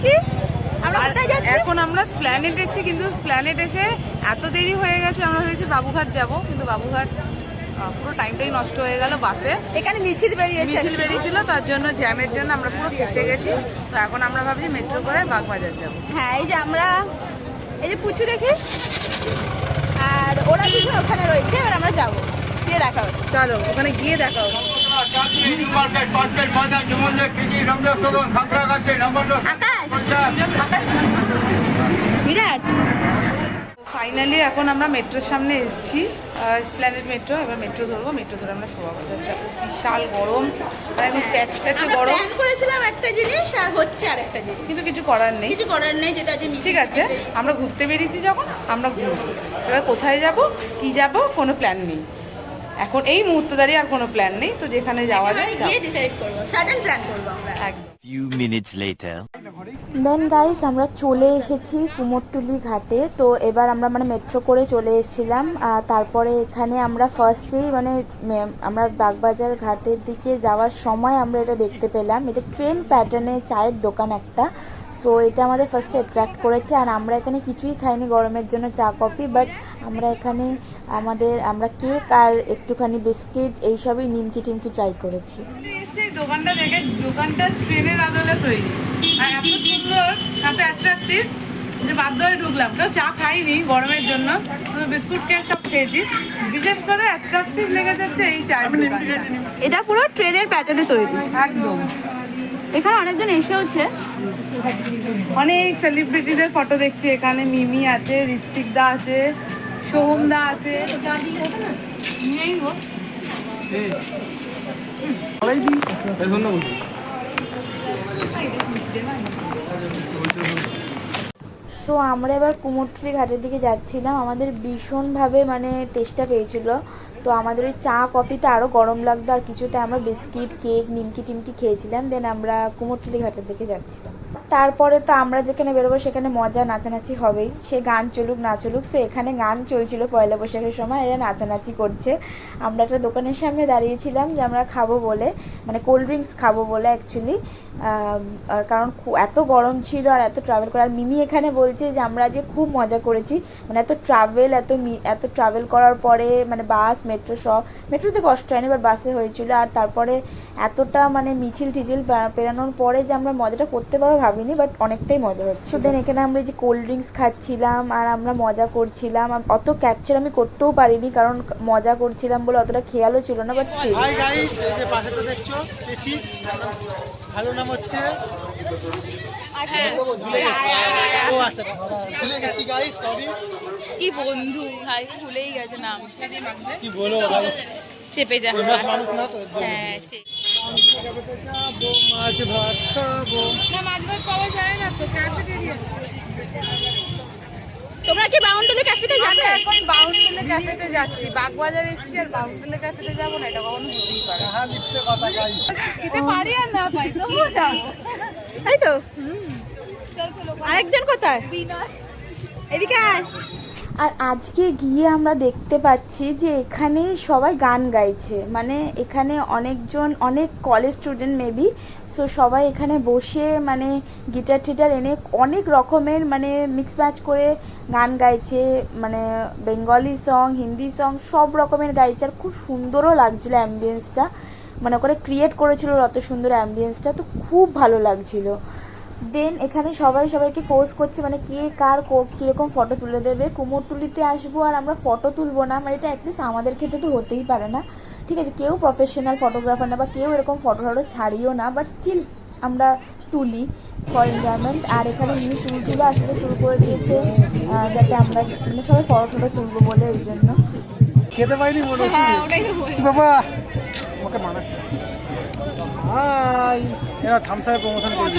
এসেছি। এখন আমরা স্প্ল্যানেড এসেছি, কিন্তু স্প্ল্যানেড এসে এত দেরি হয়ে গেছে, আমরা ভেবেছি বাবুঘাট যাব, কিন্তু বাবুঘাট পুরো টাইমটাই নষ্ট হয়ে গেল। বাসে এখানে মিছিল বেরিয়েছিল, তার জন্য জ্যামের জন্য আমরা পুরো ফেসে গেছি। তো এখন আমরা ভাবছি মেট্রো করে বাগবাজার যাব। হ্যাঁ, এই যে আমরা এই যে পুচু দেখি, আর ওরা দুজন ওখানে রয়েছে, এবার আমরা যাবো, গিয়ে দেখা হবে। চলো ওখানে গিয়ে দেখা হবে। বিরাট। ফাইনালি এখন আমরা মেট্রোর সামনে এসেছি, স্প্ল্যানেড মেট্রো। এবার মেট্রো ধরবো, মেট্রো ধরে আমরা শোভাবাজার যাবো। বিশাল গরম, একদম প্যাচ প্যাচে গরম। প্ল্যান করেছিলাম একটা জিনিস আর হচ্ছে আরেকটা জিনিস, কিন্তু কিছু করার নেই, যেটা যে ঠিক আছে। আমরা ঘুরতে বেরিয়েছি যখন, আমরা ঘুরবো। এবার কোথায় যাব, কি যাব, কোনো প্ল্যান নেই এখন এই মুহূর্তে দাঁড়িয়ে, আর কোনো প্ল্যান নেই। তো যেখানে যাওয়া যায় গিয়ে ডিসাইড করবো, সাডেন প্ল্যান করবো আমরা। Few minutes later. দেন গাইস আমরা চলে এসেছি কুমোরটুলি ঘাটে। তো এবার আমরা মেট্রো করে চলে এসেছিলাম। তারপরে এখানে আমরা ফার্স্টেই আমরা বাগবাজার ঘাটের দিকে যাওয়ার সময় আমরা এটা দেখতে পেলাম, এটা ট্রেন প্যাটার্নে চায়ের দোকান একটা। সো এটা আমাদের ফার্স্টে অ্যাট্রাক্ট করেছে। আর আমরা এখানে কিছুই খাইনি গরমের জন্য, চা কফি, বাট আমরা এখানে আমরা কেক আর একটুখানি বিস্কিট এইসবই নিমকি টিমকি ট্রাই করেছি। দোকানটা দেখে, দোকানটা ট্রেনের আদলে তৈরি, আর এত সুন্দর, এত অ্যাট্রাকটিভ যে বাধ্য হয়ে ঢুকলাম। কেউ চা খাইনি গরমের জন্য, বিস্কুট কেক সব খেয়েছি। বিশেষ করে অ্যাট্রাকটিভ লেগে যাচ্ছে এই চায়ের দোকানটা। এটা পুরো ট্রেনের প্যাটার্নে তৈরি একদম। এখানে অনেকজন এসেওছে, অনেক সেলিব্রিটিদের ফটো দেখছি এখানে। মিমি আছে, ঋত্বিক দা আছে, সোহম দা আছে। নিয়েই হোক। সো আমরা এবার কুমোরটুলি ঘাটের দিকে যাচ্ছিলাম। আমাদের ভীষণভাবে তেষ্টা পেয়েছিল, তো আমাদের ওই চা কফিতে আরও গরম লাগতো, আর কিছুতে আমরা বিস্কিট কেক নিমকি টিমকি খেয়েছিলাম। দেন আমরা কুমোরটুলি ঘাটের দিকে যাচ্ছিলাম। তারপরে তো আমরা যেখানে বেরোবো সেখানে মজা নাচানাচি হবেই, সে গান চলুক না চলুক। সো এখানে গান চলছিল পয়লা বৈশাখের সময়, এরা নাচানাচি করছে। আমরা একটা দোকানের সামনে দাঁড়িয়েছিলাম যে আমরা খাবো বলে, কোল্ড ড্রিঙ্কস খাবো বলে অ্যাকচুয়ালি, কারণ এত গরম ছিল আর এত ট্রাভেল করা। আর মিমি এখানে বলছে যে আমরা আজকে খুব মজা করেছি, এত ট্রাভেল করার পরে বাস মেট্রো সব, মেট্রোতে কষ্ট হয়নি, এবার বাসে হয়েছিল। আর তারপরে এতটা মিছিল টিছিল পেরানোর পরে যে আমরা মজাটা করতে পারবো ভাবিনি, বাট অনেকটাই মজা হচ্ছে। দেন এখানে আমরা যে কোল্ড ড্রিঙ্কস খাচ্ছিলাম আর আমরা মজা করছিলাম। অত ক্যাপচার আমি করতেও পারিনি, কারণ মজা করছিলাম বলে অতটা খেয়ালও ছিল না, বাট স্টিল। হাই গাইস, এই যে পাশেটা দেখছো পেছি, ভালো নাম হচ্ছে ও আচ্ছা ভুলে গেছি গাইস, সরি। কি বন্ধু ভাই, ভুলেই গেছে নাম। কি বলো চেপে যা, মানুষ না তো। হ্যাঁ মাছ ভাত খাবো না, মাছ ভাত পাওয়া যায় না তো, ক্যাফেটেরিয়া। তোমরা কি বাউন্ডুলে ক্যাফেতে যাবে? এখন বাউন্ডুলে ক্যাফেতে যাচ্ছি, বাগবাজার এসেছি আর বাউন্ডুলে ক্যাফেতে যাবো না, এটা কখনো হতেই পারে না। মিথ্যে কথা গাইস, খেতে পারি আর না পাই তবুও যাবো, তাই তো। আরেকজন কোথায়? এদিকে আয়। আর আজকে গিয়ে আমরা দেখতে পাচ্ছি যে এখানে সবাই গান গাইছে, এখানে অনেক কলেজ স্টুডেন্ট মেবি। সো সবাই এখানে বসে গিটার টিটার এনে অনেক রকমের মিক্স ম্যাচ করে গান গাইছে, বেঙ্গলি সং, হিন্দি সং, সব রকমের গাইছে। আর খুব সুন্দরও লাগছিলো অ্যাম্বিয়েন্সটা, করে ক্রিয়েট করেছিল অত সুন্দর অ্যাম্বিয়েন্সটা, তো খুব ভালো লাগছিলো। দেন এখানে সবাইকে ফোর্স করছে কে কার কীরকম ফটো তুলে দেবে। কুমোরটুলিতে আসবো আর আমরা ফটো তুলবো না, এটা অ্যাটলিস্ট আমাদের ক্ষেত্রে তো হতেই পারে না, ঠিক আছে। কেউ প্রফেশনাল ফটোগ্রাফার না বা কেউ এরকম ফটো ছাড়িও না, বাট স্টিল আমরা তুলি ফর এনজয়মেন্ট। আর এখানে মিনি চুলগুলো আসতে শুরু করে দিয়েছে, যাতে আমরা সবাই ফটো তুলবো বলে, ওই জন্য। খেতে পাইনি মনে হচ্ছে বাবা, আমাকে মানাচ্ছে। হাই, এরা থামসায় প্রমোশন করছে।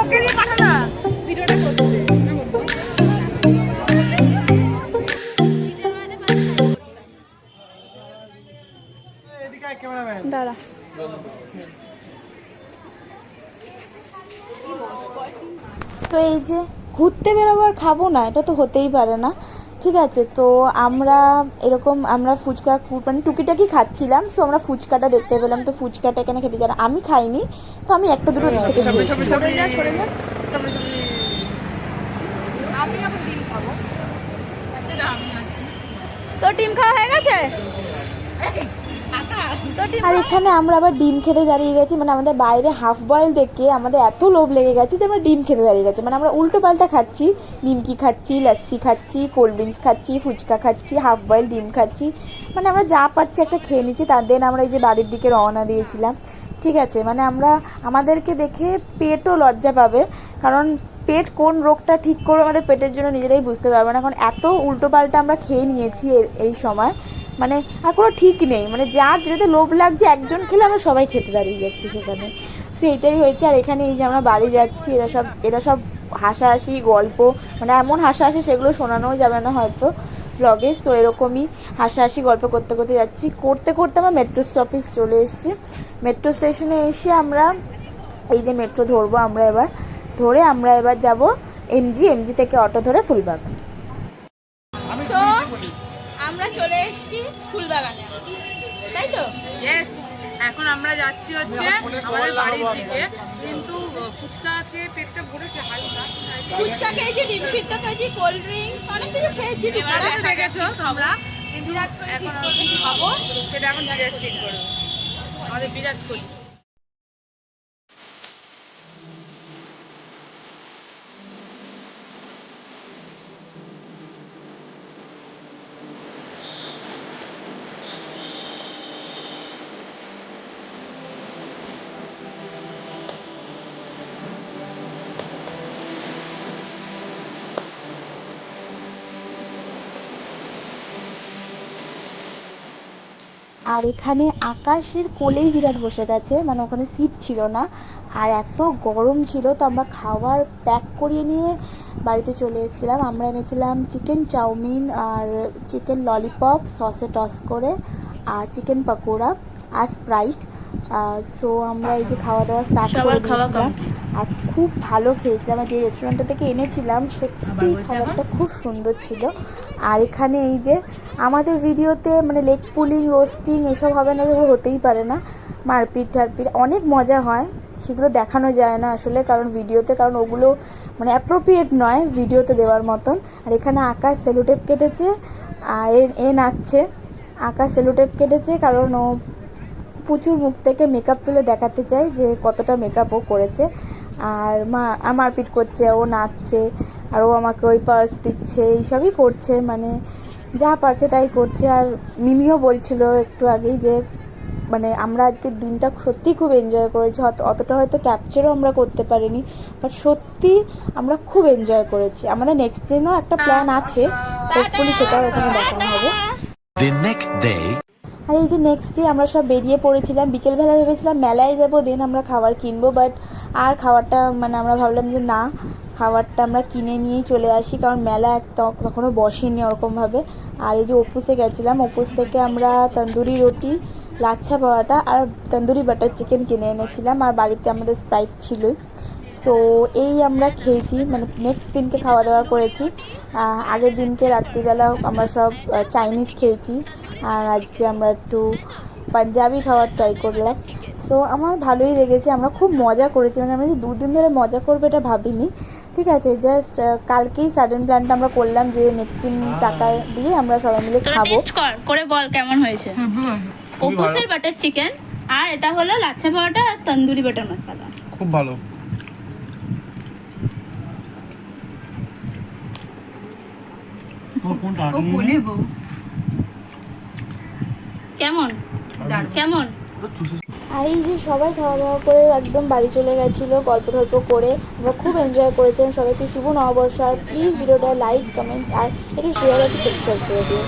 ওকে দিয়ে পাঠা না, ভিডিওটা করতে দে। এদিকে আয় ক্যামেরাম্যান, দাঁড়া। তো এই যে ঘুরতে বেরোবার খাবো না, এটা তো হতেই পারে না। ঠিক আছে, তো আমরা এরকম আমরা ফুচকা মানে টুকিটাকি খাচ্ছিলাম। সো আমরা ফুচকাটা দেখতে পেলাম, তো ফুচকাটা এখানে খেতে যারা আমি খাইনি, তো আমি একটা দুটো দিক থেকে খেয়েছি। আমি এখন ডিম খাবো। তো ডিম খাওয়া হয়ে গেছে? আর এখানে আমরা আবার ডিম খেতে দাঁড়িয়ে গেছি, মানে আমাদের বাইরে হাফ বয়েল দেখে আমাদের এত লোভ লেগে গেছে যে আমরা ডিম খেতে দাঁড়িয়ে গেছি। মানে আমরা উল্টো পাল্টা খাচ্ছি, নিমকি খাচ্ছি, লস্যি খাচ্ছি, কোল্ড ড্রিঙ্কস খাচ্ছি, ফুচকা খাচ্ছি, হাফ বয়েল ডিম খাচ্ছি, মানে আমরা যা পারছি একটা খেয়ে নিচ্ছি। তার দেন আমরা এই যে বাড়ির দিকে রওনা দিয়েছিলাম। ঠিক আছে, মানে আমাদেরকে দেখে পেটও লজ্জা পাবে, কারণ পেট কোন রোগটা ঠিক করবে আমাদের পেটের জন্য নিজেরাই বুঝতে পারবে না, কারণ এত উল্টোপাল্টা আমরা খেয়ে নিয়েছি এই সময়, মানে আর কোনো ঠিক নেই। মানে যার যেটাতে লোভ লাগছে একজন খেলে আমরা সবাই খেতে দাঁড়িয়ে যাচ্ছি সেখানে। সো এটাই হয়েছে। আর এখানে এই যে আমরা বাড়ি যাচ্ছি, এরা সব হাসাহাসি গল্প, মানে এমন হাসাহাসি সেগুলো শোনানোও যাবে না হয়তো ব্লগে। সো এরকমই হাসাহাসি গল্প করতে করতে যাচ্ছি, করতে করতে আমরা মেট্রো স্টপেজ চলে এসেছি। মেট্রো স্টেশনে এসে আমরা এই যে মেট্রো ধরবো আমরা এবার যাব এমজি থেকে অটো ধরে ফুলবাগান। সো আমরা চলে এসেছি ফুলবাগানে, তাই তো? ইয়েস, এখন আমরা যাচ্ছি হচ্ছে আমাদের বাড়ির দিকে, কিন্তু ফুচকা খেয়ে পেটটা ভরেছে হালকা। ফুচকা খেয়েছি, ডিম সিদ্ধ খেয়েছি, কোল্ড ড্রিঙ্কস অনেক কিছু খেয়েছি। এবারে তো দেখেছো তোমরা, কিন্তু এখন আমরা কি খাবো সেটা এখন বিরাট ঠিক করবো, আমাদের বিরাট কোহলি। আর এখানে আকাশের কোলেই বিরাট বসে গেছে, মানে ওখানে সিট ছিল না আর এত গরম ছিল, তো আমরা খাবার প্যাক করিয়ে নিয়ে বাড়িতে চলে এসেছিলাম। আমরা এনেছিলাম চিকেন চাউমিন আর চিকেন ললিপপ সসে টস করে, আর চিকেন পকোড়া আর স্প্রাইট। সো আমরা এই যে খাওয়া দাওয়া স্টার্ট করে দিয়েছিলাম, আর খুব ভালো খেয়েছিলাম। যে রেস্টুরেন্টটা থেকে এনেছিলাম সত্যি খাবারটা খুব সুন্দর ছিল। আর এখানে এই যে আমাদের ভিডিওতে মানে লেগ পুলিং, রোস্টিং এসব হবে না, এগুলো হতেই পারে না। মারপিট টারপিট অনেক মজা হয়, সেগুলো দেখানো যায় না আসলে কারণ ভিডিওতে, কারণ ওগুলো মানে অ্যাপ্রোপ্রিয়েট নয় ভিডিওতে দেওয়ার মতন। আর এখানে আকাশ সেলুটেপ কেটেছে, আর এ নাচছে। আকাশ সেলুটেপ কেটেছে কারণ ও প্রচুর মুখ থেকে মেকআপ তুলে দেখাতে চায় যে কতটা মেকআপ ও করেছে। আর মারপিট করছে, ও নাচছে, আর ও আমাকে ওই পার্স দিচ্ছে, এইসবই করছে, মানে যা পারছে তাই করছে। আর মিমিও বলছিল একটু আগেই যে মানে আমরা আজকের দিনটা সত্যিই খুব এনজয় করেছি, অতটা হয়তো ক্যাপচারও আমরা করতে পারিনি, বাট সত্যি আমরা খুব এনজয় করেছি। আমাদের নেক্সট দিনও একটা প্ল্যান আছে, হোপফুলি সেটাও এখানে দেখানো হবে। The next day. আর এই যে নেক্সট ডে আমরা সব বেরিয়ে পড়েছিলাম, বিকেলবেলা ভেবেছিলাম মেলায় যাবো, দেন আমরা খাবার কিনবো, বাট আর খাবারটা মানে আমরা ভাবলাম যে না, খাবারটা আমরা কিনে নিয়েই চলে আসি, কারণ মেলা তখনও বসেনি ওরকমভাবে। আর এই যে অপুসে গেছিলাম, অপুস থেকে আমরা তন্দুরি রুটি, লাচ্ছা পরোটা আর তন্দুরি বাটার চিকেন কিনে এনেছিলাম, আর বাড়িতে আমাদের স্প্রাইট ছিলই। সো এই আমরা খেয়েছি, মানে নেক্সট দিনকে খাওয়া দাওয়া করেছি। আগের দিনকে রাত্রিবেলা আমরা সব চাইনিজ খেয়েছি, আর আজকে আমরা একটু পাঞ্জাবি খাওয়ার ট্রাই করলাম। সো আমার ভালোই লেগেছে, আমরা খুব মজা করেছি, মানে আমরা যে 2 দিন ধরে মজা করবো এটা ভাবিনি। ঠিক আছে, জাস্ট কালকেই সাডেন প্ল্যানটা আমরা করলাম যে নেক্সট দিন টাকা দিয়ে আমরা সবাই মিলে খাবো। টেস্ট করে বল কেমন হয়েছে। অপুসের বাটার চিকেন, আর এটা হলো লাচ্ছা পরোটা আর তন্দুরি বাটার মশলা। খুব ভালো। কেমন কেমন? আর এই যে সবাই খাওয়া দাওয়া করে একদম বাড়ি চলে গেছিলো গল্প টল্প করে, আমরা খুব এনজয় করেছিলাম। সবাইকে শুভ নববর্ষ, আর প্লিজ ভিডিওটা লাইক, কমেন্ট আর একটু শেয়ার, একটু সাবস্ক্রাইব করে দিও।